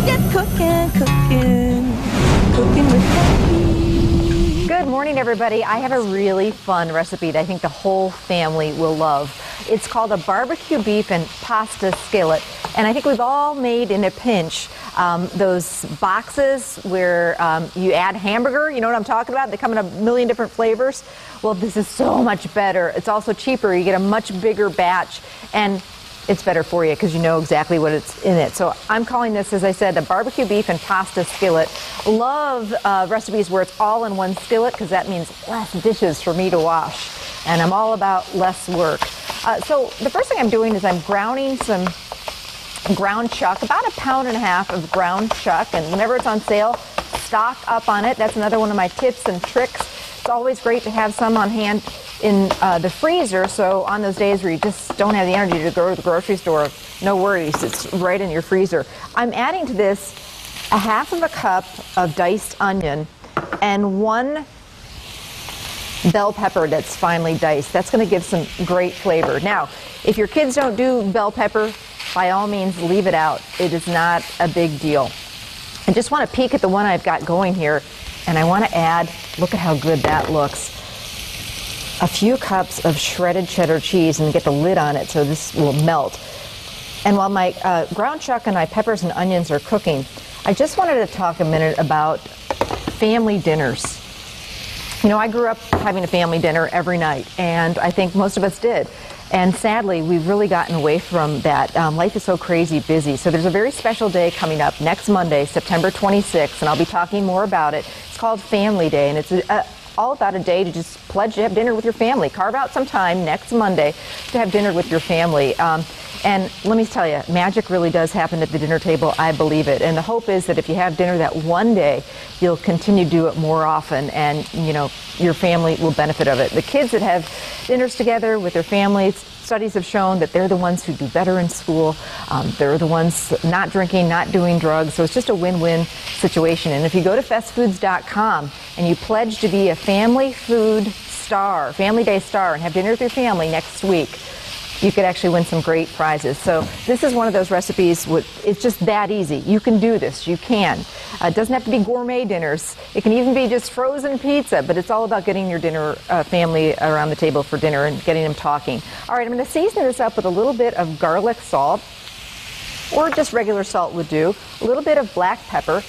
get cooking, cooking with Becky. Good morning, everybody. I have a really fun recipe that I think the whole family will love. It's called a barbecue beef and pasta skillet, and I think we've all made in a pinch those boxes where you add hamburger. You know what I'm talking about? They come in a million different flavors. Well, this is so much better. It's also cheaper. You get a much bigger batch, and it's better for you because you know exactly what it's in it. So I'm calling this, as I said, a barbecue beef and pasta skillet. Love recipes where it's all in one skillet because that means less dishes for me to wash. And I'm all about less work. So the first thing I'm doing is I'm grounding some ground chuck, about 1.5 pounds of ground chuck. And whenever it's on sale, stock up on it. That's another one of my tips and tricks. It's always great to have some on hand in the freezer, so on those days where you just don't have the energy to go to the grocery store, no worries, it's right in your freezer. I'm adding to this 1/2 cup of diced onion and 1 bell pepper that's finely diced. That's going to give some great flavor. Now, if your kids don't do bell pepper, by all means leave it out. It is not a big deal. I just want to peek at the one I've got going here, and I want to add, look at how good that looks, a few cups of shredded cheddar cheese, and get the lid on it so this will melt. And while my ground chuck and my peppers and onions are cooking, I just wanted to talk a minute about family dinners. You know, I grew up having a family dinner every night, and I think most of us did. And sadly, we've really gotten away from that. Life is so crazy busy. So there's a very special day coming up next Monday, September 26th, and I'll be talking more about it. It's called Family Day, and it's all about a day to just pledge to have dinner with your family. Carve out some time next Monday to have dinner with your family. And let me tell you, magic really does happen at the dinner table. I believe it. And the hope is that if you have dinner that one day, you'll continue to do it more often, and you know your family will benefit of it. The kids that have dinners together with their families, studies have shown that they're the ones who do better in school. They're the ones not drinking, not doing drugs. So it's just a win-win situation. And if you go to festfoods.com and you pledge to be a family food star, Family Day star, and have dinner with your family next week, you could actually win some great prizes. So this is one of those recipes, it's just that easy. You can do this, you can. It doesn't have to be gourmet dinners. It can even be just frozen pizza, but it's all about getting your dinner family around the table for dinner and getting them talking. All right, I'm gonna season this up with a little bit of garlic salt, or just regular salt would do, a little bit of black pepper.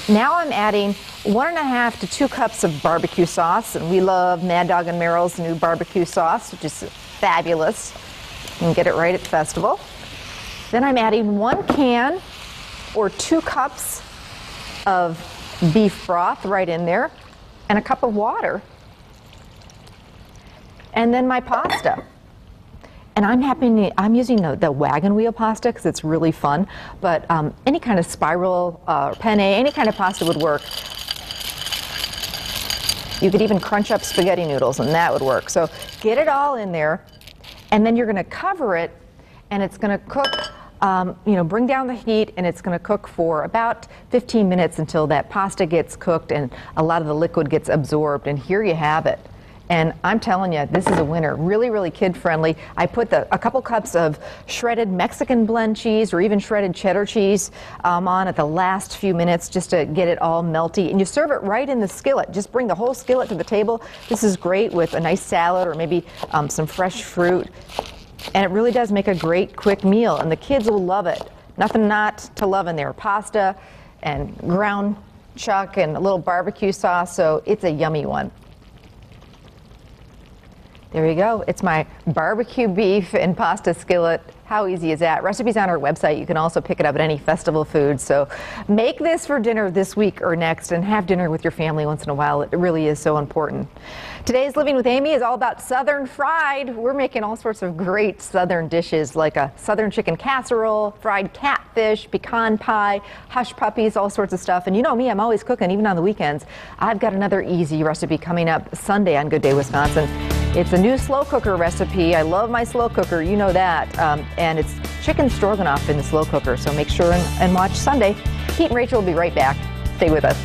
Now I'm adding 1.5 to 2 cups of barbecue sauce, and we love Mad Dog and Merrill's new barbecue sauce, which is fabulous. You can get it right at the festival. Then I'm adding 1 can or 2 cups of beef broth right in there, and a cup of water. And then my pasta. And I'm using the wagon wheel pasta because it's really fun, but any kind of spiral or penne, any kind of pasta would work. You could even crunch up spaghetti noodles and that would work. So get it all in there. And then you're going to cover it, and it's going to cook, bring down the heat, and it's going to cook for about 15 minutes until that pasta gets cooked and a lot of the liquid gets absorbed. And here you have it. And I'm telling you, this is a winner. Really, really kid-friendly. I put a couple cups of shredded Mexican blend cheese or even shredded cheddar cheese on at the last few minutes just to get it all melty. And you serve it right in the skillet. Just bring the whole skillet to the table. This is great with a nice salad or maybe some fresh fruit. And it really does make a great quick meal, and the kids will love it. Nothing not to love in there. Pasta and ground chuck and a little barbecue sauce, so it's a yummy one. There you go. It's my barbecue beef and pasta skillet. How easy is that? Recipe's on our website. You can also pick it up at any festival food. So make this for dinner this week or next, and have dinner with your family once in a while. It really is so important. Today's Living with Amy is all about Southern fried. We're making all sorts of great Southern dishes like a Southern chicken casserole, fried catfish, pecan pie, hush puppies, all sorts of stuff. And you know me, I'm always cooking, even on the weekends. I've got another easy recipe coming up Sunday on Good Day Wisconsin. It's a new slow cooker recipe. I love my slow cooker, you know that. And it's chicken stroganoff in the slow cooker, so make sure and watch Sunday. Pete and Rachel will be right back. Stay with us.